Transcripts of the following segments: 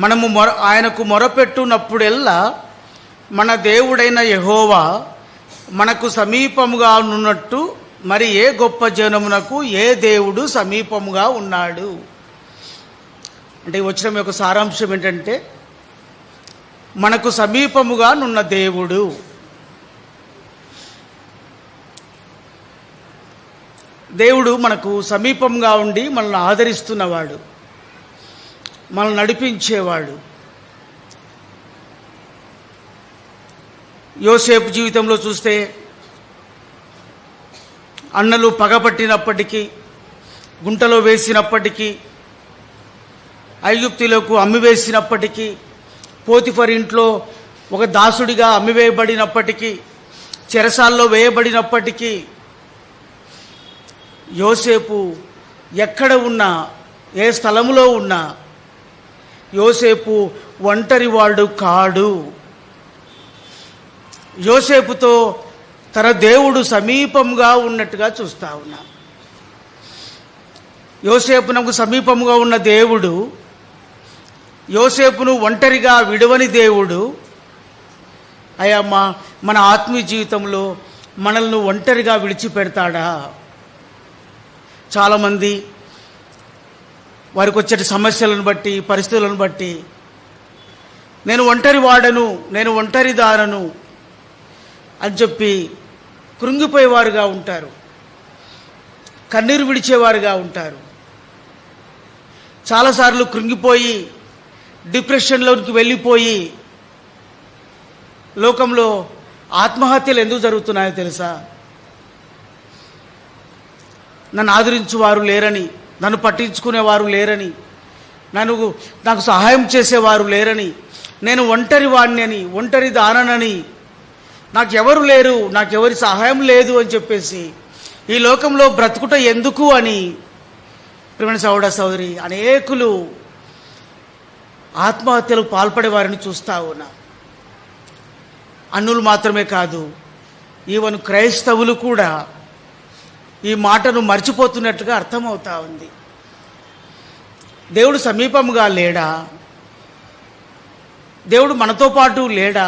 మనము ఆయనకు మొరపెట్టునప్పుడెల్లా మన దేవుడైన యెహోవా మనకు సమీపముగా ఉన్నట్టు మరి ఏ గొప్ప జనమునకు ఏ దేవుడు సమీపముగా ఉన్నాడు. అంటే వచ్చిన యొక్క సారాంశం ఏంటంటే, మనకు సమీపముగా నున్న దేవుడు. దేవుడు మనకు సమీపంగా ఉండి మనల్ని ఆదరిస్తున్నవాడు, మనల్ని నడిపించేవాడు. యోసేపు జీవితంలో చూస్తే అన్నలు పగపట్టినప్పటికీ, గుంటలో వేసినప్పటికీ, ఐగుప్తులకు అమ్మివేసినప్పటికీ, పోతిఫర్ ఇంట్లో ఒక దాసుడిగా అమ్మివేయబడినప్పటికీ, చెరసాల్లో వేయబడినప్పటికీ, యోసేపు ఎక్కడ ఉన్నా, ఏ స్థలములో ఉన్నా యోసేపు ఒంటరివాడు కాడు. యోసేపుతో తన దేవుడు సమీపంగా ఉన్నట్టుగా చూస్తా ఉన్నా. యోసేపునకు సమీపంగా ఉన్న దేవుడు, యోసేపును ఒంటరిగా విడవని దేవుడు. అయ్యా మన ఆత్మీయ జీవితంలో మనల్ని ఒంటరిగా విడిచిపెడతాడా? చాలామంది వారికి వచ్చే సమస్యలను బట్టి, పరిస్థితులను బట్టి నేను ఒంటరి వాడను, నేను ఒంటరిదారను అని చెప్పి కృంగిపోయేవారుగా ఉంటారు, కన్నీరు విడిచేవారుగా ఉంటారు. చాలాసార్లు కృంగిపోయి డిప్రెషన్లోకి వెళ్ళిపోయి లోకంలో ఆత్మహత్యలు ఎందుకు జరుగుతున్నాయో తెలుసా? నన్ను ఆదరించేవారు లేరని, నన్ను పట్టించుకునేవారు లేరని, నాకు సహాయం చేసేవారు లేరని, నేను ఒంటరి వాడిని అని, ఒంటరి దాననని, నాకెవరు లేరు, నాకెవరి సహాయం లేదు అని చెప్పేసి ఈ లోకంలో బ్రతుకుట ఎందుకు అని ప్రియమైన సహోదర సహోదరి అనేకులు ఆత్మహత్యలకు పాల్పడే వారిని చూస్తూ ఉన్నా. అన్నులు మాత్రమే కాదు, ఈవెన్ క్రైస్తవులు కూడా ఈ మాటను మర్చిపోతున్నట్టుగా అర్థమవుతా ఉంది. దేవుడు సమీపంగా లేడా? దేవుడు మనతో పాటు లేడా?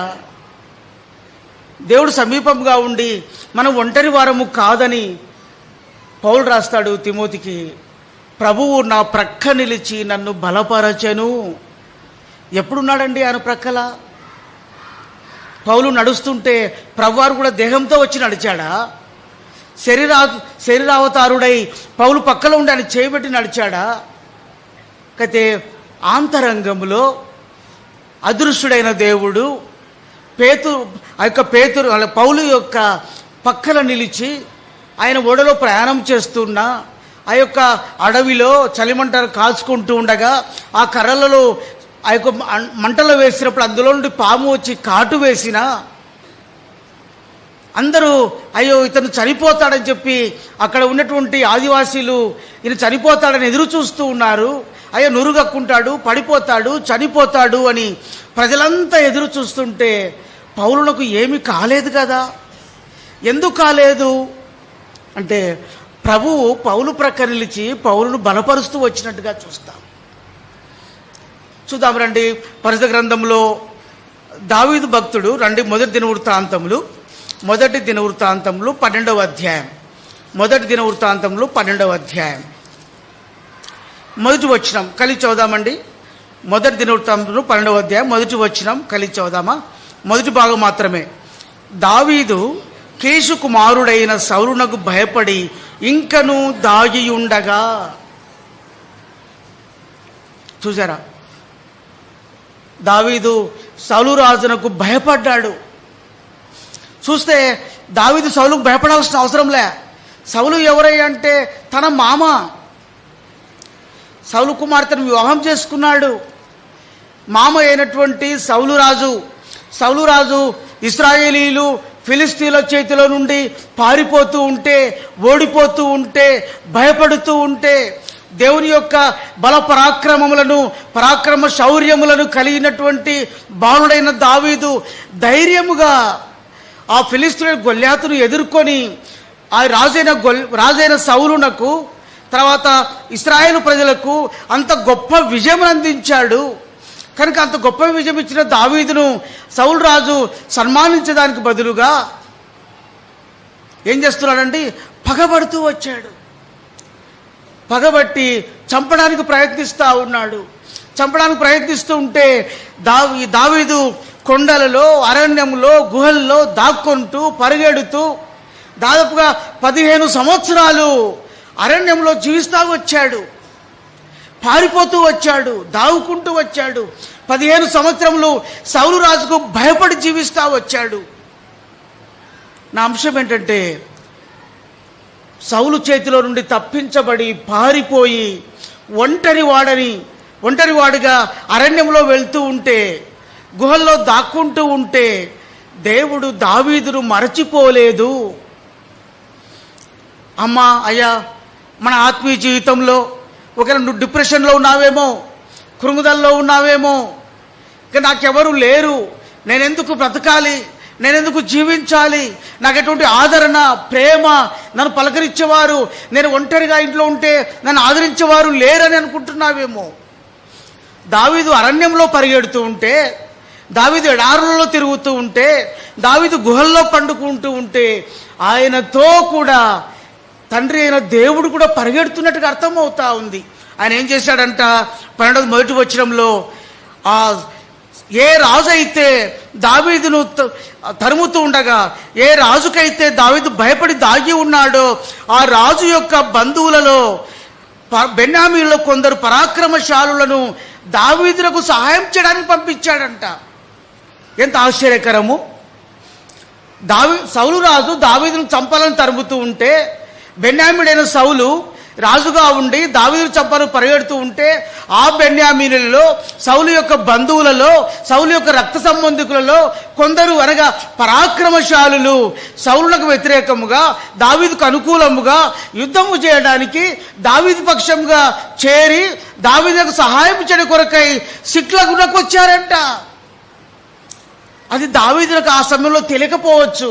దేవుడు సమీపంగా ఉండి మనం ఒంటరి వారము కాదని పౌలు రాస్తాడు తిమోతికి. ప్రభువు నా ప్రక్క నిలిచి నన్ను బలపరచెను. ఎప్పుడున్నాడండి ఆయన ప్రక్కల? పౌలు నడుస్తుంటే ప్రభువారు కూడా దేహంతో వచ్చి నడిచాడా? శరీరావతారుడై పౌలు పక్కలో ఉండి ఆయన చేయబెట్టి నడిచాడా? అయితే ఆంతరంగంలో అదృశ్యుడైన దేవుడు పౌలు యొక్క పక్కన నిలిచి ఆయన ఓడలో ప్రయాణం చేస్తున్నా, ఆ యొక్క అడవిలో చలిమంటలు కాల్చుకుంటూ ఉండగా ఆ కర్రలలో ఆ యొక్క మంటలో వేసినప్పుడు అందులో నుండి పాము వచ్చి కాటు వేసినా అందరూ అయ్యో ఇతను చనిపోతాడని చెప్పి అక్కడ ఉన్నటువంటి ఆదివాసీలు ఈయన చనిపోతాడని ఎదురు చూస్తూ ఉన్నారు. అయ్యో నురుగక్కుంటాడు, పడిపోతాడు, చనిపోతాడు అని ప్రజలంతా ఎదురు చూస్తుంటే పౌలునకు ఏమీ కాలేదు కదా. ఎందుకు కాలేదు అంటే ప్రభువు పౌలు ప్రక్క నిలిచి పౌలును బలపరుస్తూ వచ్చినట్టుగా చూద్దాం రండి. పరిశుద్ధ గ్రంథంలో దావీదు భక్తుడు రండి, మొదటి దినవృత్తాంతములు 12వ అధ్యాయం. మొదటి దినవృత్తాంతములు 12వ అధ్యాయం మొదటి వచనం కలిసి చదువుదామండి. మొదటి దినవృత్తాంతములు 12వ అధ్యాయం మొదటి వచనం కలిసి చదువుదామా? మొదటి భాగం మాత్రమే. దావీదు కీషు కుమారుడైన సౌలునకు భయపడి ఇంకను దాగియుండగా. చూసారా, దావీదు సౌలు రాజునకు భయపడ్డాడు. చూస్తే దావీదు సౌలుకు భయపడాల్సిన అవసరంలే. సౌలు ఎవరయ్యా అంటే తన మామ. సౌలు కుమార్తెను వివాహం చేసుకున్నాడు. మామ అయినటువంటి సౌలు రాజు ఇశ్రాయేలీలు ఫిలిస్తీన్ల చేతిలో నుండి పారిపోతూ ఉంటే, ఓడిపోతూ ఉంటే, భయపడుతూ ఉంటే దేవుని యొక్క బల పరాక్రమ శౌర్యములను కలిగినటువంటి బాలుడైన దావీదు ధైర్యముగా ఆ ఫిలిస్తీయుల గొల్యాతును ఎదుర్కొని ఆ రాజైన సౌలునకు తర్వాత ఇశ్రాయేలు ప్రజలకు అంత గొప్ప విజయం అందించాడు. కనుక అంత గొప్ప విజయం ఇచ్చిన దావీదును సౌలు రాజు సన్మానించడానికి బదులుగా ఏం చేస్తున్నాడండి? పగబడుతూ వచ్చాడు. పగబట్టి చంపడానికి ప్రయత్నిస్తూ ఉన్నాడు. చంపడానికి ప్రయత్నిస్తూ ఉంటే దావీదు కొండలలో, అరణ్యంలో, గుహల్లో దాక్కుంటూ పరిగెడుతూ దాదాపుగా 15 సంవత్సరాలు అరణ్యంలో జీవిస్తూ వచ్చాడు. పారిపోతూ వచ్చాడు, దావుకుంటూ వచ్చాడు. 15 సంవత్సరములు సౌలు రాజుకు భయపడి జీవిస్తూ వచ్చాడు. నా అంశం ఏంటంటే, సౌలు చేతిలో నుండి తప్పించబడి పారిపోయి ఒంటరివాడిగా అరణ్యంలో వెళ్తూ ఉంటే, గుహల్లో దాక్కుంటూ ఉంటే దేవుడు దావీదును మరచిపోలేదు. అమ్మా, అయ్యా, మన ఆత్మీయ జీవితంలో ఒకవేళ నువ్వు డిప్రెషన్లో ఉన్నావేమో, కృంగుదల్లో ఉన్నావేమో, ఇక నాకెవరు లేరు, నేనెందుకు బ్రతకాలి, నేనెందుకు జీవించాలి, నాకు ఎటువంటి ఆదరణ, ప్రేమ, నన్ను పలకరించేవారు, నేను ఒంటరిగా ఇంట్లో ఉంటే నన్ను ఆదరించేవారు లేరని అనుకుంటున్నావేమో. దావీదు అరణ్యంలో పరిగెడుతూ ఉంటే, దావీదు ఎడారులలో తిరుగుతూ ఉంటే, దావీదు గుహల్లో పండుకుంటూ ఉంటే ఆయనతో కూడా తండ్రి అయిన దేవుడు కూడా పరిగెడుతున్నట్టుగా అర్థమవుతా ఉంది. ఆయన ఏం చేశాడంట? 12వ మొదటి వచనంలో, ఏ రాజు అయితే దావీదును తరుముతూ ఉండగా, ఏ రాజుకైతే దావీదు భయపడి దాగి ఉన్నాడో ఆ రాజు యొక్క బంధువులలో బెన్యామీనులో కొందరు పరాక్రమశాలులను దావీదులకు సహాయం చేయడానికి పంపించాడంట. ఎంత ఆశ్చర్యకరము! సౌలు రాజు దావీదును చంపాలని తరుముతూ ఉంటే, బెన్యామీనుడైన సౌలు రాజుగా ఉండి దావీదును చంపాలని పరిగెడుతూ ఉంటే, ఆ బెన్యామీనులలో, సౌలు యొక్క బంధువులలో, సౌలు యొక్క రక్త సంబంధికులలో కొందరు అనగా పరాక్రమశాలులు సౌలులకు వ్యతిరేకముగా, దావీదుకు అనుకూలముగా యుద్ధము చేయడానికి దావీదు పక్షంగా చేరి దావీదుకు సహాయం చేయడం కొరకై సిక్లగునకు వచ్చారంట. అది దావీదులకు ఆ సమయంలో తెలియకపోవచ్చు.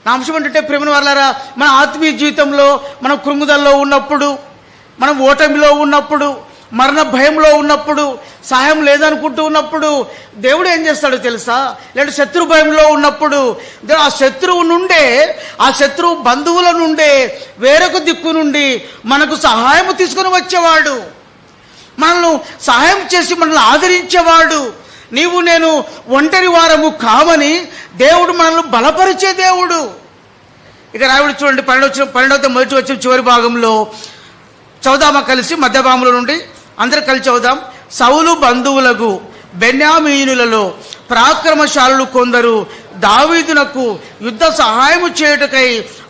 నా అంశం ఏంటంటే, ప్రేమ వారలారా, మన ఆత్మీయ జీవితంలో మనం కృంగుదల్లో ఉన్నప్పుడు, మనం ఓటమిలో ఉన్నప్పుడు, మరణ భయంలో ఉన్నప్పుడు, సహాయం లేదనుకుంటూ ఉన్నప్పుడు దేవుడు ఏం చేస్తాడో తెలుసా? లేదంటే శత్రు భయంలో ఉన్నప్పుడు ఆ శత్రువు నుండే, ఆ శత్రువు బంధువుల నుండే, వేరొక దిక్కు నుండి మనకు సహాయం తీసుకొని వచ్చేవాడు, మనల్ని సహాయం చేసి మనల్ని ఆదరించేవాడు. నీవు నేను ఒంటరి వారము కామని దేవుడు మనల్ని బలపరిచే దేవుడు. ఇక రావిడి చూడండి, 12వ మొదటి వచ్చిన చివరి భాగంలో చదువుదామా కలిసి, మధ్య భాగంలో నుండి అందరూ కలిసి చదువుదాం. సౌలు బంధువులకు బెన్యామీనులలో పరాక్రమశాలులు కొందరు దావీదునకు యుద్ధ సహాయము చేయుటకై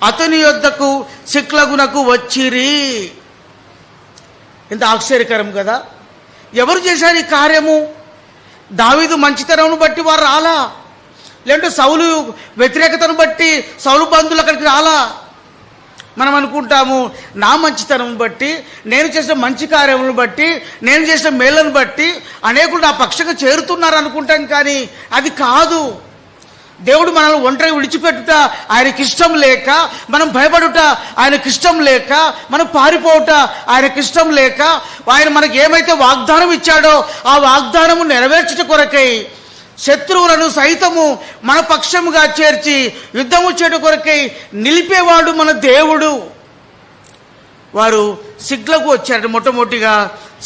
అతని యొద్దకు సిక్లగునకు వచ్చిరి. ఎంత ఆశ్చర్యకరం కదా! ఎవరు చేశారు ఈ కార్యము? దావీదు మంచితనం బట్టి వారు రాలా, లేదంటే సౌలు వ్యతిరేకతను బట్టి సౌలు బంధువులు అక్కడికి రాలా. మనం అనుకుంటాము, నా మంచితనం బట్టి, నేను చేసిన మంచి కార్యములను బట్టి, నేను చేసిన మేళ్లను బట్టి అనేకులు నా పక్షంగా చేరుతున్నారు అనుకుంటాం. కానీ అది కాదు. దేవుడు మనల్ని ఒంటరి విడిచిపెట్టుట ఆయనకి ఇష్టం లేక, మనం భయపడుట ఆయనకి ఇష్టం లేక, మనం పారిపోవుట ఆయనకి ఇష్టం లేక, ఆయన మనకి ఏమైతే వాగ్దానం ఇచ్చాడో ఆ వాగ్దానము నెరవేర్చుట కొరకై శత్రువులను సైతము మన పక్షముగా చేర్చి యుద్ధము చేయడం కొరకై నిలిపేవాడు మన దేవుడు. వారు సిక్లకు వచ్చారంట. మొట్టమొదటిగా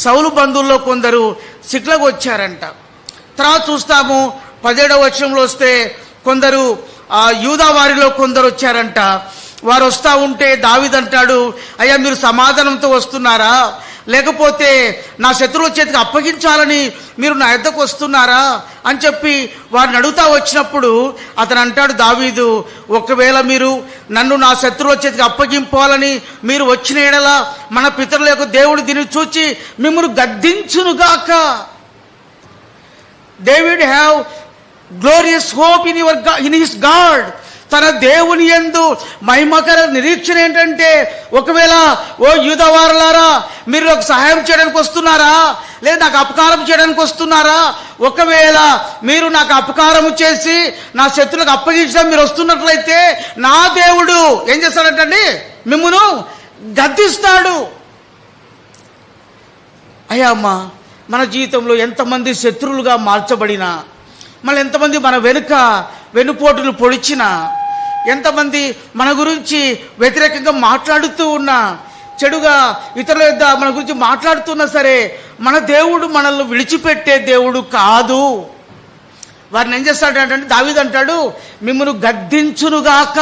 సౌలు బంధువుల్లో కొందరు సిక్లకు వచ్చారంట. తర్వాత చూస్తాము 17వ వచనంలో వస్తే కొందరు యూదా వారిలో కొందరు వచ్చారంట. వారు వస్తూ ఉంటే దావీదు అంటాడు, అయ్యా మీరు సమాధానంతో వస్తున్నారా, లేకపోతే నా శత్రువుల చేతికి అప్పగించాలని మీరు నా యొద్దకు వస్తున్నారా అని చెప్పి వారిని అడుగుతా వచ్చినప్పుడు అతను అంటాడు, దావీదు, ఒకవేళ మీరు నన్ను నా శత్రువుల చేతికి అప్పగింపాలని మీరు వచ్చిన ఎడల మన పితరుల యొక్క దేవుడు దీన్ని చూచి మిమ్మల్ని గద్దించునుగాక. David have glorious hope in his God. తన దేవుని యందు మహిమకర నిరీక్షణ ఏంటంటే, ఒకవేళ ఓ యూదావారులారా మీరు నాకు సహాయం చేయడానికి వస్తున్నారా, లేదా నాకు అపకారం చేయడానికి వస్తున్నారా, ఒకవేళ మీరు నాకు అపకారం చేసి నా శత్రులకు అప్పగించడం మీరు వస్తున్నట్లయితే నా దేవుడు ఏం చేస్తాడంటండి, మిమ్మును గద్దిస్తాడు. అయ్యా అమ్మా, మన జీవితంలో ఎంతమంది శత్రువులుగా మార్చబడినా, మళ్ళీ ఎంతమంది మన వెనుపోటులు పొడిచినా, ఎంతమంది మన గురించి వ్యతిరేకంగా మాట్లాడుతూ ఉన్నా, చెడుగా ఇతరుల యొద్ద మన గురించి మాట్లాడుతున్నా సరే, మన దేవుడు మనల్ని విడిచిపెట్టే దేవుడు కాదు. వారిని ఏం చేస్తాడంటే, దావీదు అంటాడు, మిమ్మల్ని గద్దించునుగాక.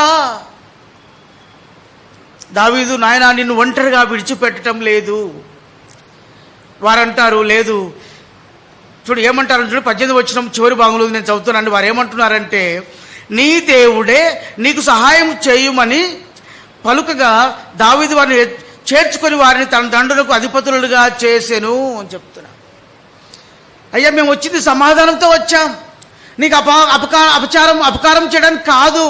దావీదు, నాయనా నిన్ను ఒంటరిగా విడిచిపెట్టడం లేదు. వారంటారు, లేదు. చూడు ఏమంటారు చూడు, 18 వచనం చివరి భాగంలో నేను చదువుతున్నాను. వారు ఏమంటున్నారంటే, నీ దేవుడే నీకు సహాయం చేయుమని పలుకగా దావీదు వారిని చేర్చుకొని వారిని తన దండులకు అధిపతులుగా చేసెను అని చెప్తున్నా. అయ్యా, మేము వచ్చింది సమాధానంతో వచ్చాం. నీకు అపకారం చేయడానికి కాదు,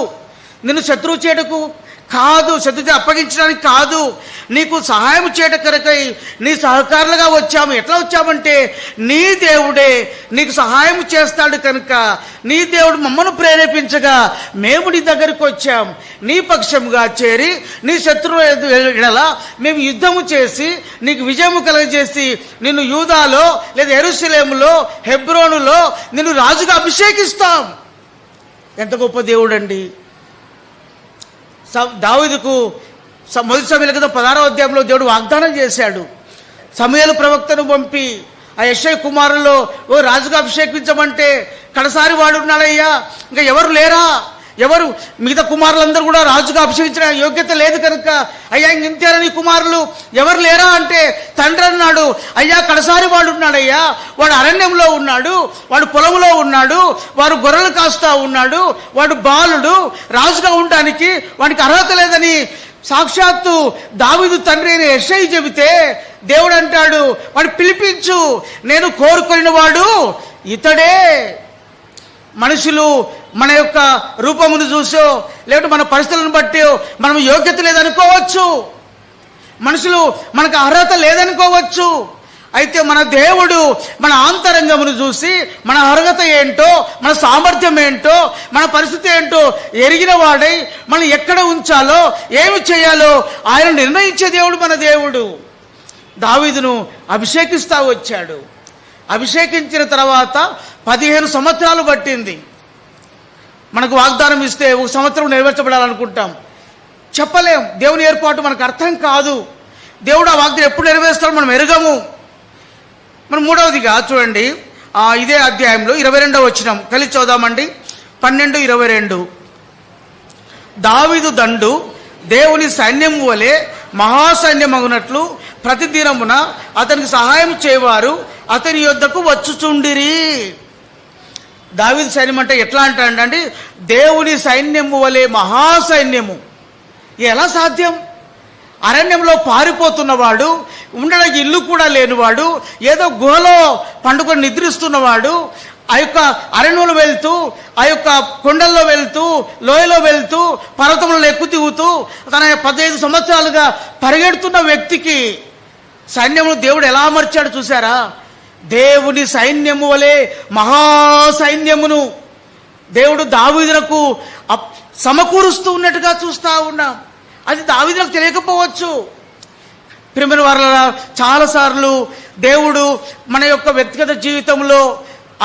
నిన్ను శత్రువు చేయటకు కాదు, శత్రువుకి అప్పగించడానికి కాదు, నీకు సహాయం చేయట కొరకై నీ సహకారులుగా వచ్చాము. ఎట్లా వచ్చామంటే, నీ దేవుడే నీకు సహాయం చేస్తాడు కనుక, నీ దేవుడు మమ్మల్ని ప్రేరేపించగా మేము నీ దగ్గరికి వచ్చాం. నీ పక్షముగా చేరి నీ శత్రువు ఎడల మేము యుద్ధము చేసి నీకు విజయము కలుగజేసి నిన్ను యూదాలో లేదా యెరూషలేములో హెబ్రోనులో నిన్ను రాజుగా అభిషేకిస్తాం. ఎంత గొప్ప దేవుడు అండి. దావీదుకు మొదటి సమూయేలు గ్రంథం 16వ అధ్యాయంలో దేవుడు వాగ్దానం చేశాడు. సమూయేలు ప్రవక్తను పంపి ఆ యెషయా కుమారుల్లో ఓ రాజుగా అభిషేకించమంటే, కడసారి వాడు ఉన్నాడయ్యా, ఇంకా ఎవరు లేరా, ఎవరు మిగతా కుమారులందరూ కూడా రాజుగా అభిషేకించిన యోగ్యత లేదు కనుక, అయ్యా ఇంతేనా నీ కుమారులు ఎవరు లేరా అంటే, తండ్రి అన్నాడు, అయ్యా కడసారి వాడు ఉన్నాడయ్యా, వాడు అరణ్యంలో ఉన్నాడు, వాడు పొలంలో ఉన్నాడు, వాడు గొర్రెలు కాస్తా ఉన్నాడు, వాడు బాలుడు, రాజుగా ఉండడానికి వాడికి అర్హత లేదని సాక్షాత్తు దావీదు తండ్రి అయిన యెషయా చెబితే, దేవుడు అంటాడు, వాడు పిలిపించు, నేను కోరుకున్న వాడు ఇతడే. మనుషులు మన యొక్క రూపమును చూసో లేకపోతే మన పరిస్థితులను బట్టి మనం యోగ్యత లేదనుకోవచ్చు, మనుషులు మనకు అర్హత లేదనుకోవచ్చు. అయితే మన దేవుడు మన ఆంతరంగమును చూసి మన అర్హత ఏంటో, మన సామర్థ్యం ఏంటో, మన పరిస్థితి ఏంటో ఎరిగిన వాడై మనం ఎక్కడ ఉంచాలో ఏమి చేయాలో ఆయన నిర్ణయించే దేవుడు మన దేవుడు. దావీదును అభిషేకిస్తా వచ్చాడు. అభిషేకించిన తర్వాత 15 సంవత్సరాలు పట్టింది. మనకు వాగ్దానం ఇస్తే 1 సంవత్సరం నెరవేర్చబడాలనుకుంటాం, చెప్పలేం. దేవుని ఏర్పాటు మనకు అర్థం కాదు. దేవుడు ఆ వాగ్దానం ఎప్పుడు నెరవేరుస్తాడో మనం ఎరగము. మనం మూడవదిగా చూడండి, ఇదే అధ్యాయంలో 22వ వచనం కలిసి చదువుదామండి. 12:22 దావీదు దండు దేవుని సైన్యము వలె మహాసైన్యమగునట్లు ప్రతిదినమున అతనికి సహాయం చేయవారు అతని యొద్దకు వచ్చుచుండిరి. దావీదు సైన్యం అంటే ఎట్లా అంటాడండి, దేవుని సైన్యము వలె మహాసైన్యము. ఎలా సాధ్యం? అరణ్యంలో పారిపోతున్నవాడు, ఉండడానికి ఇల్లు కూడా లేనివాడు, ఏదో గుహలో పండుకొని నిద్రిస్తున్నవాడు, ఆ యొక్క అరణ్యంలో వెళ్తూ, ఆ యొక్క కొండల్లో వెళ్తూ, లోయలో వెళ్తూ, పర్వతంలో ఎక్కువ దిగుతూ తన 15 సంవత్సరాలుగా పరిగెడుతున్న వ్యక్తికి సైన్యమును దేవుడు ఎలా అమర్చాడు చూసారా? దేవుని సైన్యము వలె మహాసైన్యమును దేవుడు దావీదునకు సమకూరుస్తూ ఉన్నట్టుగా చూస్తా ఉన్నాం. అది దావీదునకు తెలియకపోవచ్చు. ప్రియమైన వారలారా, చాలాసార్లు దేవుడు మన యొక్క వ్యక్తిగత జీవితంలో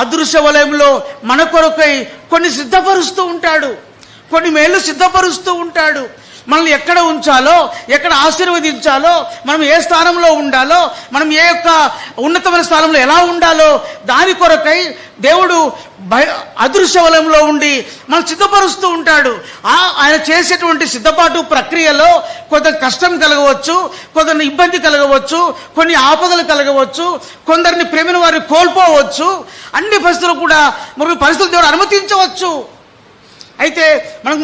అదృశ్య వలయంలో మన కొరకై కొన్ని సిద్ధపరుస్తూ ఉంటాడు, కొన్ని మేళ్ళు సిద్ధపరుస్తూ ఉంటాడు. మనల్ని ఎక్కడ ఉంచాలో, ఎక్కడ ఆశీర్వదించాలో, మనం ఏ స్థానంలో ఉండాలో, మనం ఏ యొక్క ఉన్నతమైన స్థానంలో ఎలా ఉండాలో దాని కొరకై దేవుడు అదృశ్య వలయంలో ఉండి మనం సిద్ధపరుస్తూ ఉంటాడు. ఆయన చేసేటువంటి సిద్ధపాటు ప్రక్రియలో కొంత కష్టం కలగవచ్చు, కొంత ఇబ్బంది కలగవచ్చు, కొన్ని ఆపదలు కలగవచ్చు, కొందరిని ప్రేమిన వారిని కోల్పోవచ్చు. అన్ని పరిస్థితులు కూడా మరి పరిస్థితులు దేవుడు అనుమతించవచ్చు. అయితే మనం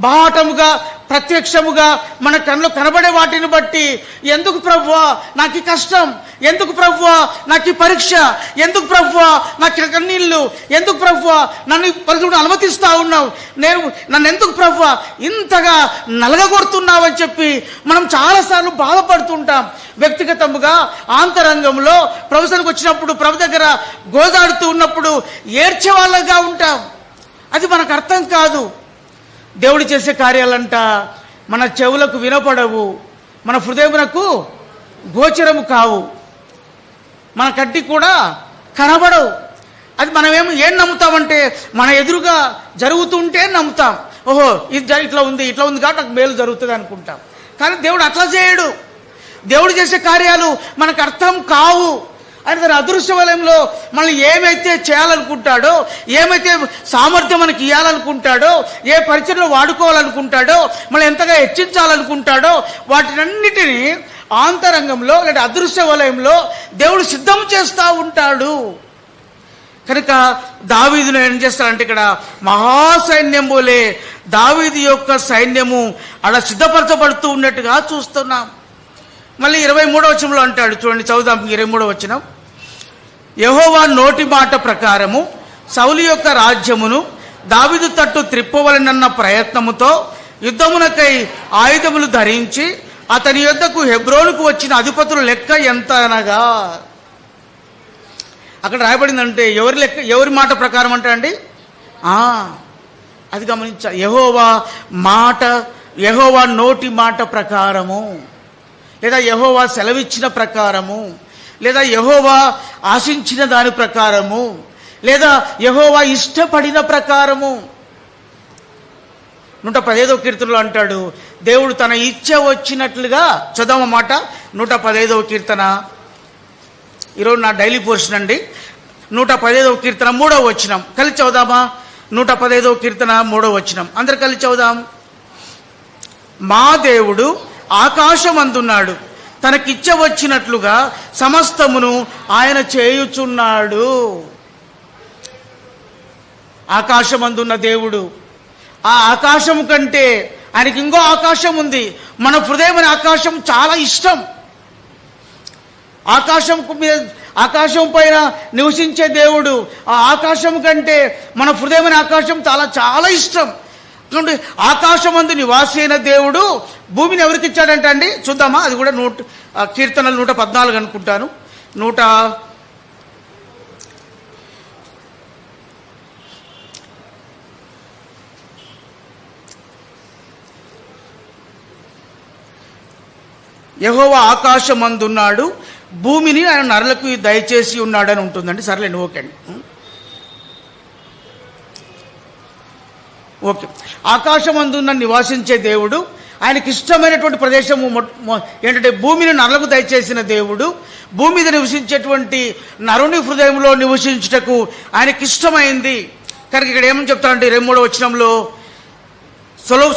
బాహటముగా ప్రత్యక్షముగా మన కళ్ళలో కనబడే వాటిని బట్టి, ఎందుకు ప్రభువా నాకు ఈ కష్టం, ఎందుకు ప్రభువా నాకు ఈ పరీక్ష, ఎందుకు ప్రభువా నాకు కన్నీళ్ళు, ఎందుకు ప్రభువా నన్ను పరిస్థితులను అనుమతిస్తా ఉన్నావు, నన్ను ఎందుకు ప్రభువా ఇంతగా నలగగొడుతున్నావు అని చెప్పి మనం చాలాసార్లు బాధపడుతుంటాం. వ్యక్తిగతముగా ఆంతరంగంలో ప్రభుత్వానికి వచ్చినప్పుడు, ప్రభు దగ్గర గోదాడుతూ ఉన్నప్పుడు ఏడ్చే వాళ్ళగా ఉంటాం. అది మనకు అర్థం కాదు. దేవుడు చేసే కార్యాలంట మన చెవులకు వినపడవు, మన హృదయమునకు గోచరము కావు. మన కంటికి కూడా కనబడవు. అది మనమేమో ఏం నమ్ముతామంటే మన ఎదురుగా జరుగుతుంటే నమ్ముతాం. ఓహో ఇది ఇట్లా ఉంది కాబట్టి నాకు మేలు జరుగుతుంది అనుకుంటాం. కానీ దేవుడు అట్లా చేయడు. దేవుడు చేసే కార్యాలు మనకు అర్థం కావు. ఆయన తన అదృశ్య వలయంలో మనల్ని ఏమైతే చేయాలనుకుంటాడో, ఏమైతే సామర్థ్యం మనకి ఇవ్వాలనుకుంటాడో, ఏ పరిచయలో వాడుకోవాలనుకుంటాడో, మనం ఎంతగా హెచ్చించాలనుకుంటాడో వాటినన్నిటినీ ఆంతరంగంలో లేదా అదృశ్య వలయంలో దేవుడు సిద్ధం చేస్తూ ఉంటాడు. కనుక దావీదును ఏం చేస్తాడంటే ఇక్కడ మహాసైన్యం పోలే దావీదు యొక్క సైన్యము అలా సిద్ధపరచబడుతూ ఉన్నట్టుగా చూస్తున్నాం. మళ్ళీ 23వ వచనంలో అంటాడు, చూడండి చదువుదాం. 23వ వచనం, యెహోవా నోటి మాట ప్రకారము సౌలు యొక్క రాజ్యమును దావీదు తట్టు త్రిప్పవలనన్న ప్రయత్నముతో యుద్ధమునకై ఆయుధములు ధరించి అతని యొద్దకు హెబ్రోనుకు వచ్చిన అధిపతుల లెక్క ఎంత అనగా, అక్కడ రాయబడిందంటే ఎవరి మాట ప్రకారం అంటే అండి, అది గమనించాలి. యెహోవా నోటి మాట ప్రకారము, లేదా యెహోవా సెలవిచ్చిన ప్రకారము, లేదా యెహోవా ఆశించిన దాని ప్రకారము, లేదా యెహోవా ఇష్టపడిన ప్రకారము. 115వ కీర్తనలో అంటాడు, దేవుడు తన ఇచ్చ వచ్చినట్లుగా. చదవమాట 115వ కీర్తన, ఈరోజు నా డైలీ పోర్షన్ అండి. 115వ కీర్తన 3వ వచనం కలిసి చదువుదామా? 115వ కీర్తన 3వ వచనం అందరు కలిసి చదువుదాం. మా దేవుడు ఆకాశమందున్నాడు, తనకిచ్చ వచ్చినట్లుగా సమస్తమును ఆయన చేయుచున్నాడు. ఆకాశమందున్న దేవుడు, ఆ ఆకాశము కంటే ఆయనకి ఇంకో ఆకాశం ఉంది. మన హృదయం అనే ఆకాశం చాలా ఇష్టం. ఆకాశం పైన నివసించే దేవుడు, ఆ ఆకాశం కంటే మన హృదయం అనే ఆకాశం చాలా చాలా ఇష్టం. ఆకాశమందు నివాసి అయిన దేవుడు భూమిని ఎవరికి ఇచ్చాడంట అండి? చూద్దామా? అది కూడా కీర్తనలు 114 అనుకుంటాను. యెహోవా ఆకాశమందున్నాడు, భూమిని ఆయన నరులకు దయచేసి ఉన్నాడని ఉంటుందండి. సర్లేండి, ఓకే అండి, ఓకే. ఆకాశమందున్న నివాసించే దేవుడు, ఆయనకి ఇష్టమైనటువంటి ప్రదేశము ఏంటంటే భూమిని నరులకు దయచేసిన దేవుడు. భూమి మీద నివసించేటువంటి నరుని హృదయంలో నివసించుటకు ఆయనకి ఇష్టమైంది. కనుక ఇక్కడ ఏమని చెప్తారంటే 23వ వచనంలో,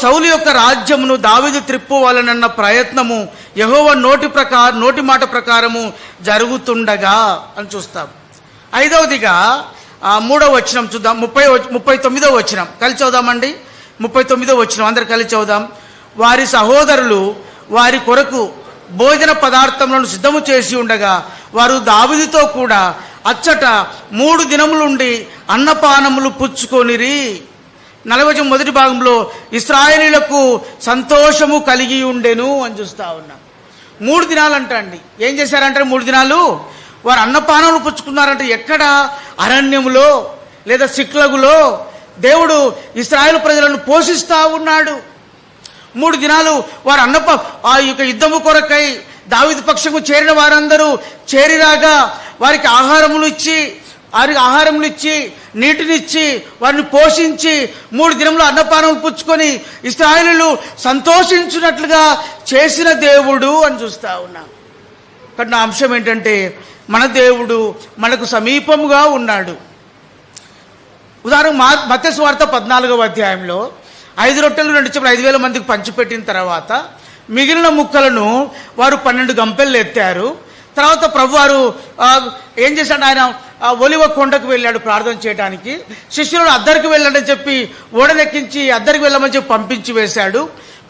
సౌలు యొక్క రాజ్యమును దావీదు త్రిప్పువాలనన్న ప్రయత్నము యెహోవా నోటి మాట ప్రకారము జరుగుతుండగా అని చూస్తాం. 5వదిగా 3వ వచనం చూద్దాం. 39వ వచనం కలిసి చదువుదామండి. 39వ వచనం అందరు కలిసి చదువుదాం. వారి సహోదరులు వారి కొరకు భోజన పదార్థములను సిద్ధము చేసి ఉండగా వారు దావీదుతో కూడా అచ్చట 3 దినములుండి అన్నపానములు పుచ్చుకొనిరి. 40వ మొదటి భాగంలో ఇశ్రాయేలీయులకు సంతోషము కలిగి ఉండెను అని చూస్తా ఉన్నాం. 3 దినాలు అంట అండి. ఏం చేశారంటే 3 దినాలు వారు అన్నపానములు పుచ్చుకున్నారంటే ఎక్కడ? అరణ్యములో లేదా సిక్లగులో దేవుడు ఇశ్రాయేలు ప్రజలను పోషిస్తూ ఉన్నాడు. 3 దినాలు వారు ఆ యొక్క యుద్ధము కొరకై దావీదు పక్షము చేరిన వారందరూ చేరిరాగా వారికి ఆహారములు ఇచ్చి నీటినిచ్చి వారిని పోషించి 3 దినములు అన్నపానములు పుచ్చుకొని ఇశ్రాయేలీయులు సంతోషించినట్లుగా చేసిన దేవుడు అని చూస్తా ఉన్నాం. కానీ నా అంశం ఏంటంటే మన దేవుడు మనకు సమీపముగా ఉన్నాడు. ఉదాహరణ మత్తయి సువార్త 14వ అధ్యాయంలో 5 రొట్టెలు 2 చేపలు 5,000 మందికి పంచిపెట్టిన తర్వాత మిగిలిన ముక్కలను వారు 12 గంపెళ్ళు ఎత్తారు. తర్వాత ప్రభువారు ఏం చేశాడు? ఆయన ఒలివ కొండకు వెళ్ళాడు ప్రార్థన చేయడానికి. శిష్యులు అద్దరికి వెళ్ళాడని చెప్పి ఓడనెక్కించి అద్దరికి వెళ్ళమని చెప్పి పంపించి వేశాడు.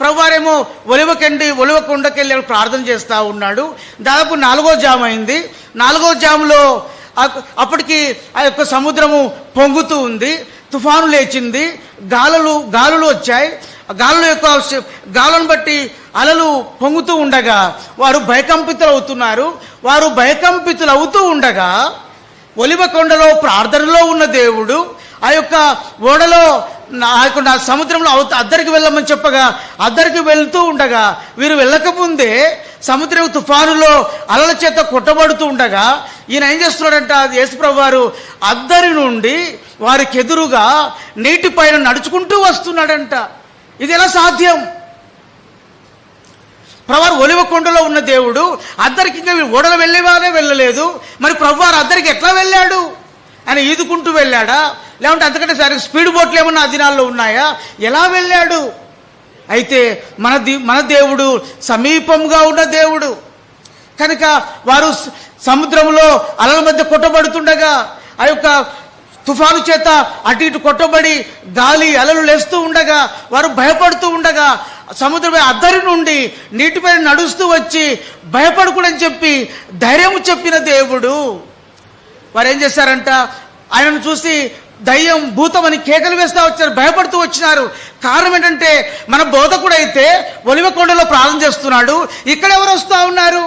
ప్రభువారేమో ఒలివ కొండకి వెళ్ళాడు, ప్రార్థన చేస్తూ ఉన్నాడు. దాదాపు 4వ జాము అయింది. 4వ జాములో అప్పటికి ఆ యొక్క సముద్రము పొంగుతూ ఉంది, తుఫాను లేచింది, గాలులు వచ్చాయి. గాలులను బట్టి అలలు పొంగుతూ ఉండగా వారు భయకంపితులు అవుతూ ఉండగా ఒలివ కొండలో ప్రార్థనలో ఉన్న దేవుడు ఆ యొక్క ఓడలో నా సముద్రంలో అద్దరికి వెళ్ళమని చెప్పగా అద్దరికి వెళ్తూ ఉండగా వీరు వెళ్ళకముందే సముద్రం తుఫానులో అలల చేత కొట్టబడుతూ ఉండగా ఈయన ఏం చేస్తున్నాడంట, యేసుప్రభు వారు అద్దరి నుండి వారికి ఎదురుగా నీటి పైన నడుచుకుంటూ వస్తున్నాడంట. ఇది ఎలా సాధ్యం? ప్రభువారు ఒలివ కొండలో ఉన్న దేవుడు అద్దరికి ఇంకా ఓడలు వెళ్ళేవారే వెళ్ళలేదు, మరి ప్రభువారు అద్దరికి ఎట్లా వెళ్ళాడు? ఆయన ఈదుకుంటూ వెళ్ళాడా, లేకుంటే అంతకంటే సరే స్పీడ్ బోట్లు ఏమన్నా ఆ దినాల్లో ఉన్నాయా? ఎలా వెళ్ళాడు? అయితే మన దేవుడు సమీపంగా ఉన్న దేవుడు కనుక వారు సముద్రంలో అలల మధ్య కొట్టబడుతుండగా, ఆ యొక్క తుఫాను చేత అటు ఇటు కొట్టబడి గాలి అలలు లేస్తూ ఉండగా వారు భయపడుతూ ఉండగా సముద్రపై అద్దరి నుండి నీటిపై నడుస్తూ వచ్చి భయపడకూడని చెప్పి ధైర్యం చెప్పిన దేవుడు. వారు ఏం చేశారంట, ఆయనను చూసి దయ్యం భూతం అని కేకలు వేస్తూ వచ్చారు, భయపడుతూ వచ్చినారు. కారణం ఏంటంటే మన బోధకుడు అయితే ఒలివ కొండలో ప్రార్థన చేస్తున్నాడు, ఇక్కడ ఎవరు వస్తూ ఉన్నారు?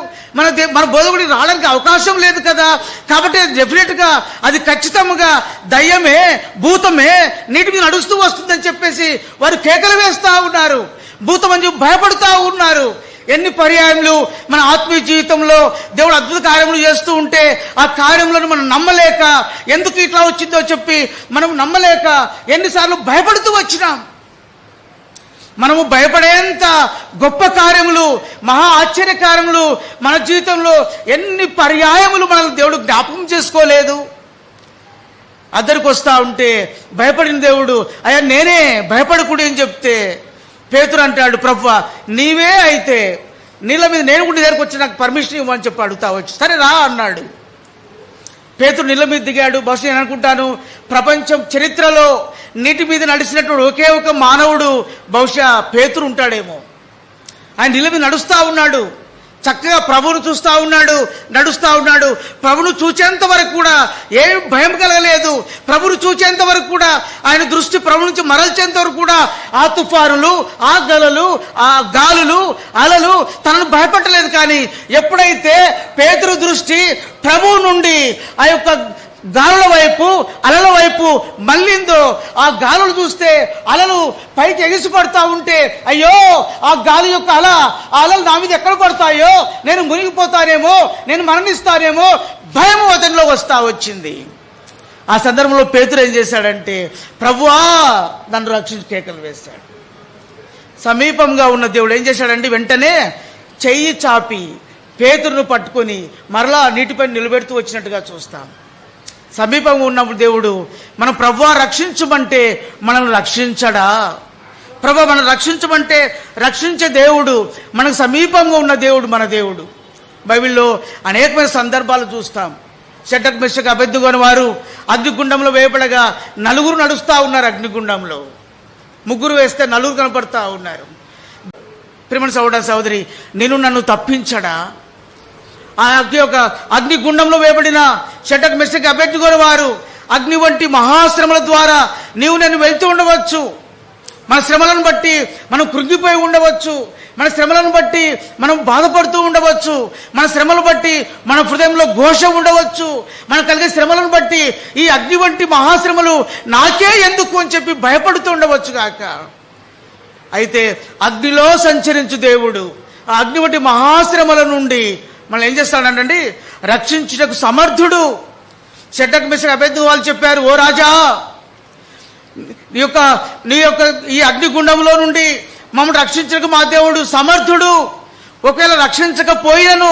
మన బోధకుడికి రావడానికి అవకాశం లేదు కదా. కాబట్టి డెఫినెట్గా అది ఖచ్చితంగా దయ్యమే భూతమే నీటి మీద నడుస్తూ వస్తుందని చెప్పేసి వారు కేకలు వేస్తూ ఉన్నారు, భూతం అని చెప్పి భయపడుతూ ఉన్నారు. ఎన్ని పర్యాయములు మన ఆత్మీయ జీవితంలో దేవుడు అద్భుత కార్యములు చేస్తూ ఉంటే ఆ కార్యములను మనం నమ్మలేక, ఎందుకు ఇట్లా వచ్చిందో చెప్పి మనం నమ్మలేక ఎన్నిసార్లు భయపడుతూ వచ్చినాం. మనము భయపడేంత గొప్ప కార్యములు, మహా ఆశ్చర్య కార్యములు మన జీవితంలో ఎన్ని పర్యాయములు మనల్ని దేవుడు జ్ఞాపకం చేసుకోలేదు. అద్దరికి వస్తూ ఉంటే భయపడిన దేవుడు అయ్యా నేనే భయపడకూడదు అని చెప్తే పేతురు అంటాడు, ప్రభువా నీవే అయితే నీళ్ళ మీద నేను కూడా దగ్గరకు వచ్చి నాకు పర్మిషన్ ఇవ్వమని చెప్పి అడుగుతా వచ్చి, సరే రా అన్నాడు. పేతురు నీళ్ళ మీద దిగాడు. బహుశా నేను అనుకుంటాను ప్రపంచం చరిత్రలో నీటి మీద నడిచినటువంటి ఒకే ఒక మానవుడు బహుశా పేతురు ఉంటాడేమో. ఆయన నీళ్ళ మీద నడుస్తూ ఉన్నాడు, చక్కగా ప్రభువును చూస్తూ ఉన్నాడు, నడుస్తూ ఉన్నాడు. ప్రభును చూచేంత వరకు కూడా ఏం భయం కలగలేదు. ప్రభును చూచేంత వరకు కూడా ఆయన దృష్టి ప్రభు నుంచి మరల్చేంత వరకు కూడా ఆ తుఫానులు, ఆ గలలు, ఆ గాలులు, అలలు తనను భయపడలేదు. కానీ ఎప్పుడైతే పేతురు దృష్టి ప్రభువు నుండి ఆ యొక్క గాలుల వైపు, అలల వైపు మళ్ళిందో, ఆ గాలులు చూస్తే అలలు పైకి ఎగిసి పడతా ఉంటే అయ్యో ఆ గాలి యొక్క ఆ అలలు నా మీద ఎక్కడ పడతాయో, నేను మునిగిపోతానేమో, నేను మరణిస్తానేమో భయం అతనిలో వచ్చింది. ఆ సందర్భంలో పేతురు ఏం చేశాడంటే, ప్రభువా నన్ను రక్షించి కేకలు వేశాడు. సమీపంగా ఉన్న దేవుడు ఏం చేశాడంటే వెంటనే చెయ్యి చాపి పేతురును పట్టుకొని మరలా నీటిపై నిలబెడుతూ వచ్చినట్టుగా చూస్తాం. సమీపంగా ఉన్నప్పుడు దేవుడు మనం ప్రభువా రక్షించమంటే మనల్ని రక్షించడా? ప్రభు మనం రక్షించమంటే రక్షించే దేవుడు, మనకు సమీపంగా ఉన్న దేవుడు మన దేవుడు. బైబిల్లో అనేకమైన సందర్భాలు చూస్తాం. షడ్రక్ మెషక్ అబేద్నెగో వారు అగ్నిగుండంలో వేయబడగా నలుగురు నడుస్తూ ఉన్నారు. అగ్నిగుండంలో ముగ్గురు వేస్తే నలుగురు కనపడతా ఉన్నారు. ప్రియమైన సహోదర సహోదరి, నన్ను తప్పించడా? ఆ అగ్నిగుండంలో వేయబడిన షడ్రక్ మెషక్ అబేద్నెగో వారు అగ్ని వంటి మహాశ్రమల ద్వారా నీవు నేను వెళ్తూ ఉండవచ్చు. మన శ్రమలను బట్టి మనం కృంగిపోయి ఉండవచ్చు, మన శ్రమలను బట్టి మనం బాధపడుతూ ఉండవచ్చు, మన శ్రమలను బట్టి మన హృదయంలో ఘోష ఉండవచ్చు, మనకు కలిగే శ్రమలను బట్టి ఈ అగ్ని వంటి మహాశ్రమలు నాకే ఎందుకు అని చెప్పి భయపడుతూ ఉండవచ్చు కాక. అయితే అగ్నిలో సంచరించు దేవుడు ఆ అగ్ని వంటి మహాశ్రమల నుండి మనం ఏం చేస్తాడంటే రక్షించుటకు సమర్థుడు. షడ్రక్ మెషక్ అబేద్నెగో వాళ్ళు చెప్పారు, ఓ రాజా నీ యొక్క ఈ అగ్నిగుండంలో నుండి మమ్మల్ని రక్షించడానికి మా దేవుడు సమర్థుడు. ఒకవేళ రక్షించకపోయినను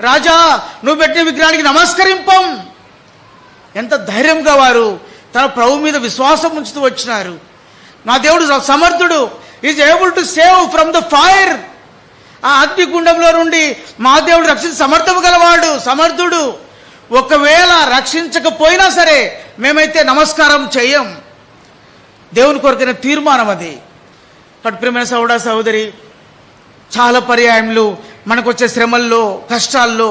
రాజా నువ్వు పెట్టిన విగ్రహానికి నమస్కరింపం. ఎంత ధైర్యంగా వారు తన ప్రభు మీద విశ్వాసం ఉంచుతూ వచ్చినారు. నా దేవుడు సమర్థుడు, is able to save from the fire. ఆ అగ్నిగుండంలో నుండి మా దేవుడు రక్షించ సమర్థము గలవాడు, సమర్థుడు. ఒకవేళ రక్షించకపోయినా సరే మేమైతే నమస్కారం చెయ్యం. దేవుని కొరకైన తీర్మానం అది. కాబట్టి ప్రియమైన సహోదర సహోదరి, చాలా పర్యాయములు మనకు వచ్చే శ్రమల్లో, కష్టాల్లో,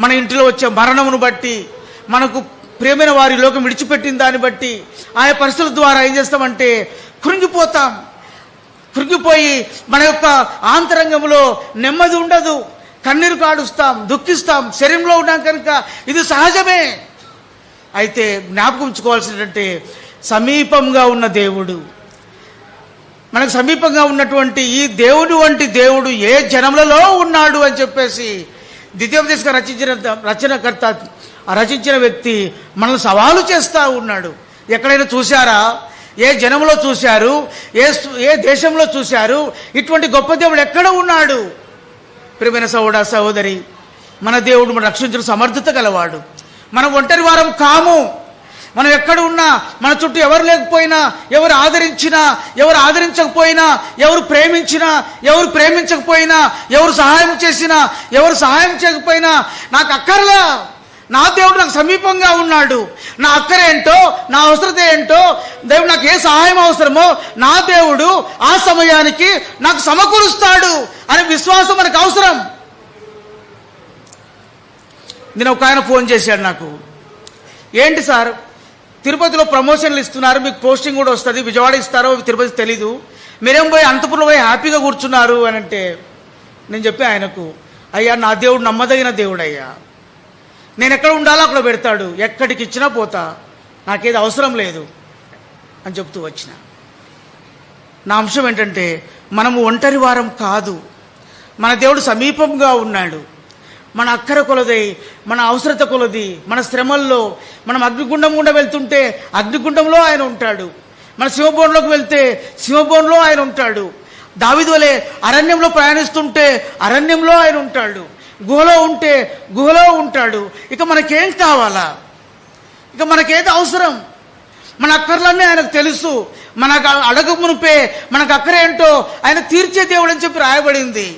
మన ఇంటిలో వచ్చే మరణమును బట్టి, మనకు ప్రియమైన వారి లోకం విడిచిపెట్టిన దాన్ని బట్టి ఆయా పరిస్థితుల ద్వారా ఏం చేస్తామంటే కృంగిపోతాం. కృంగిపోయి మన యొక్క ఆంతరంగంలో నెమ్మది ఉండదు, కన్నీరు కాడుస్తాం, దుఃఖిస్తాం. శరీరంలో ఉన్నాం కనుక ఇది సహజమే. అయితే జ్ఞాపకం ఉంచుకోవాల్సినటువంటి సమీపంగా ఉన్న దేవుడు, మనకు సమీపంగా ఉన్నటువంటి ఈ దేవుడు వంటి దేవుడు ఏ జనములలో ఉన్నాడు అని చెప్పేసి ద్వితీయోపదేశం రచనకర్త రచించిన వ్యక్తి మనల్ని సవాలు చేస్తూ ఉన్నాడు. ఎక్కడైనా చూశారా? ఏ జనంలో చూశారు? ఏ దేశంలో చూశారు? ఇటువంటి గొప్ప దేవుడు ఎక్కడ ఉన్నాడు? ప్రియమైన సహోదర సహోదరి, మన దేవుడు మన రక్షించిన సమర్థత గలవాడు. మనం ఒంటరి వారం కాము. మనం ఎక్కడ ఉన్నా, మన చుట్టూ ఎవరు లేకపోయినా, ఎవరు ఆదరించినా, ఎవరు ఆదరించకపోయినా, ఎవరు ప్రేమించినా, ఎవరు ప్రేమించకపోయినా, ఎవరు సహాయం చేసినా, ఎవరు సహాయం చేయకపోయినా నాకు అక్కర్లా. నా దేవుడు నాకు సమీపంగా ఉన్నాడు. నా అక్కర ఏంటో, నా అవసరత ఏంటో, దేవుడు నాకు ఏ సహాయం అవసరమో నా దేవుడు ఆ సమయానికి నాకు సమకూరుస్తాడు అనే విశ్వాసం మనకు అవసరం. నేను ఒక ఆయన ఫోన్ చేశాడు నాకు. ఏంటి సార్, తిరుపతిలో ప్రమోషన్లు ఇస్తున్నారు, మీకు పోస్టింగ్ కూడా వస్తుంది, విజయవాడ ఇస్తారో తిరుపతి తెలీదు, మీరేం పోయి అనంతపురం పోయి హ్యాపీగా కూర్చున్నారు అని అంటే, నేను చెప్పి ఆయనకు, అయ్యా నా దేవుడు నమ్మదగిన దేవుడు అయ్యా, నేను ఎక్కడ ఉండాలో అక్కడ పెడతాడు, ఎక్కడికి ఇచ్చినా పోతా, నాకేది అవసరం లేదు అని చెప్తూ వచ్చిన. నా అంశం ఏంటంటే, మనము ఒంటరి వారం కాదు. మన దేవుడు సమీపంగా ఉన్నాడు. మన అక్కర కొలదై, మన అవసరత కొలది, మన శ్రమల్లో, మనం అగ్నిగుండం గుండా వెళ్తుంటే అగ్నిగుండంలో ఆయన ఉంటాడు. మన సింహబోన్లోకి వెళ్తే సింహబోన్లో ఆయన ఉంటాడు. దావీదు వలె అరణ్యంలో ప్రయాణిస్తుంటే అరణ్యంలో ఆయన ఉంటాడు. గుహలో ఉంటే గుహలో ఉంటాడు. ఇక మనకేం కావాలా? ఇక మనకేది అవసరం? మన అక్కర్లన్నీ ఆయనకు తెలుసు. మనకు అడగ మునిపే మనకు అక్కర ఏంటో ఆయన తీర్చే దేవుడు అని చెప్పి రాయబడింది.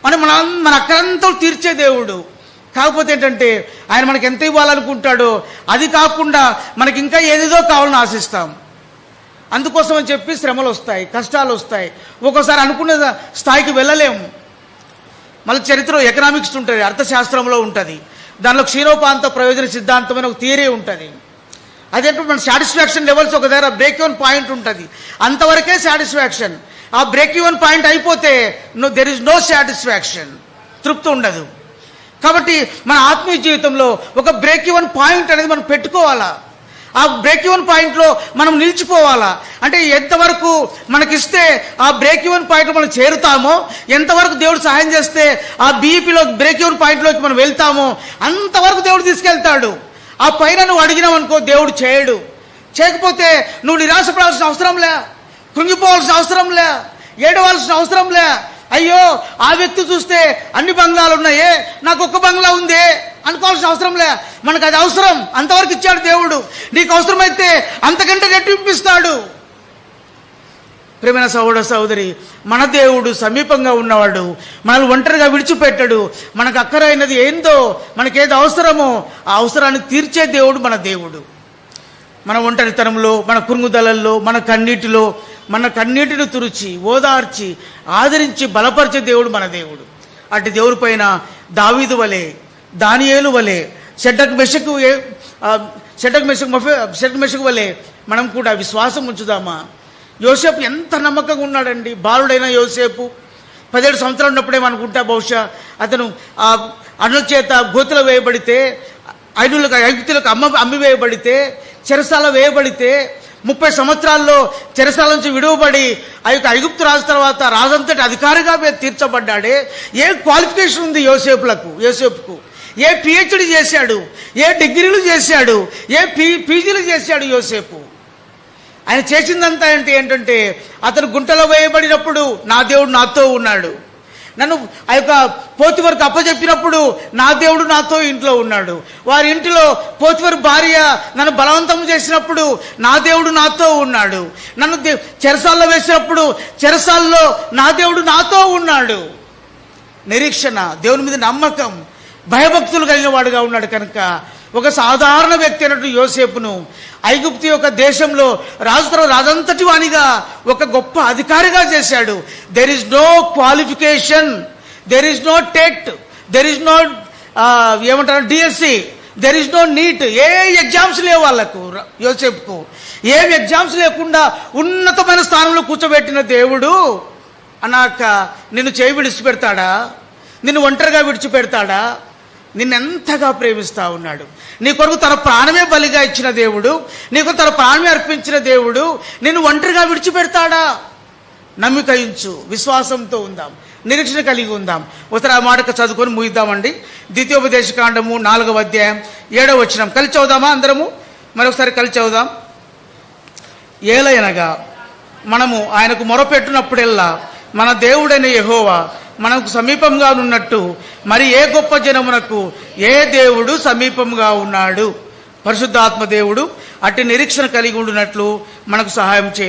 మన అక్కరంతా తీర్చే దేవుడు. కాకపోతే ఏంటంటే, ఆయన మనకి ఎంత ఇవ్వాలనుకుంటాడో అది కాకుండా మనకి ఇంకా ఏదేదో కావాలని ఆశిస్తాం. అందుకోసం అని చెప్పి శ్రమలు వస్తాయి, కష్టాలు వస్తాయి, ఒక్కోసారి అనుకున్న స్థాయికి వెళ్ళలేము. మళ్ళీ చరిత్రలో ఎకనామిక్స్ ఉంటుంది, అర్థశాస్త్రంలో ఉంటుంది. దానిలో క్షీణోపాంత ప్రయోజన సిద్ధాంతమైన ఒక థియరీ ఉంటుంది. అదేంటో మన సాటిస్ఫాక్షన్ లెవెల్స్ ఒక దగ్గర బ్రేక్ ఈవెన్ పాయింట్ ఉంటుంది, అంతవరకే సాటిస్ఫాక్షన్. ఆ బ్రేక్ ఈవెన్ పాయింట్ అయిపోతే దెర్ ఇస్ నో సాటిస్ఫాక్షన్, తృప్తి ఉండదు. కాబట్టి మన ఆత్మీయ జీవితంలో ఒక బ్రేక్ ఈవెన్ పాయింట్ అనేది మనం పెట్టుకోవాలా. ఆ బ్రేక్ ఈవెన్ పాయింట్లో మనం నిలిచిపోవాలా. అంటే ఎంతవరకు మనకిస్తే ఆ బ్రేక్ ఈవెన్ పాయింట్లో మనం చేరుతామో, ఎంతవరకు దేవుడు సహాయం చేస్తే ఆ బీఈపీలో బ్రేక్ ఈవెన్ పాయింట్లోకి మనం వెళ్తామో అంతవరకు దేవుడు తీసుకెళ్తాడు. ఆ పైన నువ్వు అడిగినావు అనుకో, దేవుడు చేయడు. చేయకపోతే నువ్వు నిరాశపడాల్సిన అవసరం లే, కృంగిపోవాల్సిన అవసరం లే, ఏడవలసిన అవసరం లే. అయ్యో ఆ వ్యక్తి చూస్తే అన్ని బంగ్లాలు ఉన్నాయే, నాకు ఒక్క బంగ్లా ఉందే అనుకోవాల్సిన అవసరం లే. మనకు అది అవసరం, అంతవరకు ఇచ్చాడు దేవుడు. నీకు అవసరమైతే అంతకంటే రెట్టింపిస్తాడు. ప్రియమైన సహోదర సహోదరి, మన దేవుడు సమీపంగా ఉన్నవాడు. మనల్ని ఒంటరిగా విడిచిపెట్టాడు. మనకు అక్కరైనది ఏందో, మనకేది అవసరమో ఆ అవసరాన్ని తీర్చే దేవుడు మన దేవుడు. మన ఒంటరితనంలో, మన కురుగుదలల్లో, మన కన్నీటిని తుడిచి, ఓదార్చి, ఆదరించి బలపరిచే దేవుడు మన దేవుడు. అటు దేవుడి పైన దావీదు వలె, దానియేలు వలె, షడ్రక్ మెషకు వలె మనం కూడా విశ్వాసం ఉంచుదామా? యోసేపు ఎంత నమ్మకంగా ఉన్నాడండి. బాలుడైన యోసేపు 17 సంవత్సరాలు ఉన్నప్పుడేమనుకుంటా బహుశా అతను అన్నుల చేత గోతులో వేయబడితే, ఐగుప్తులకు అమ్మి వేయబడితే, చెరసాల వేయబడితే, 30 సంవత్సరాల్లో చెరసాల నుంచి విడువబడి ఆ యొక్క ఐగుప్తు రాజు తర్వాత రాజంతటి అధికారిగా తీర్చబడ్డాడే. ఏ క్వాలిఫికేషన్ ఉంది యోసేపుకు? ఏ పిహెచ్డి చేశాడు? ఏ డిగ్రీలు చేశాడు? ఏ పీజీలు చేశాడు యోసేపు? ఆయన చేసిందంతా ఏంటంటే, అతను గుంటలో వేయబడినప్పుడు నా దేవుడు నాతో ఉన్నాడు, నన్ను ఆ యొక్క పోతిఫరుకు అప్పచెప్పినప్పుడు నా దేవుడు నాతో ఇంట్లో ఉన్నాడు, వారి ఇంటిలో పోతిఫరు భార్య నన్ను బలవంతం చేసినప్పుడు నా దేవుడు నాతో ఉన్నాడు, నన్ను చెరసాల్లో వేసినప్పుడు చెరసాల్లో నా దేవుడు నాతో ఉన్నాడు. నిరీక్షణ, దేవుని మీద నమ్మకం, భయభక్తులు కలిగిన వాడుగా ఉన్నాడు. కనుక ఒక సాధారణ వ్యక్తి అయినట్టు యోసేపును ఐగుప్తు యొక్క దేశంలో రాజంతటి వానిగా ఒక గొప్ప అధికారిగా చేశాడు. There is no qualification, there is no TET, there is no ఏమంటారు DSC, there is no NEET. ఏ ఎగ్జామ్స్ లేవు వాళ్ళకు, యోసేపుకు ఏం ఎగ్జామ్స్ లేకుండా ఉన్నతమైన స్థానంలో కూర్చోబెట్టిన దేవుడు అన్నాక నిన్ను చేయి విడిచిపెడతాడా? నిన్ను ఒంటరిగా విడిచిపెడతాడా? నిన్నెంతగా ప్రేమిస్తా ఉన్నాడు. నీ కొరకు తన ప్రాణమే బలిగా ఇచ్చిన దేవుడు, నీకు తన ప్రాణమే అర్పించిన దేవుడు నిన్ను ఒంటరిగా విడిచిపెడతాడా? నమ్మిక ఉంచు, విశ్వాసంతో ఉందాం, నిరీక్షణ కలిగి ఉందాం. ఒకసారి ఆ మాట చదువుకొని ముగిద్దామండి. ద్వితీయోపదేశకాండము 4వ అధ్యాయం 7వ వచనం కలిసి చదువుదామా అందరము? మరొకసారి కలిసి చదువుదాం. ఏలయనగా మనము ఆయనకు మొరపెట్టినప్పుడెల్లా మన దేవుడైన యెహోవా మనకు సమీపంగా ఉన్నట్టు మరి ఏ గొప్ప జనమునకు ఏ దేవుడు సమీపంగా ఉన్నాడు. పరిశుద్ధాత్మ దేవుడు అట్టి నిరీక్షణ కలిగి ఉండినట్లు మనకు సహాయం చేయండి.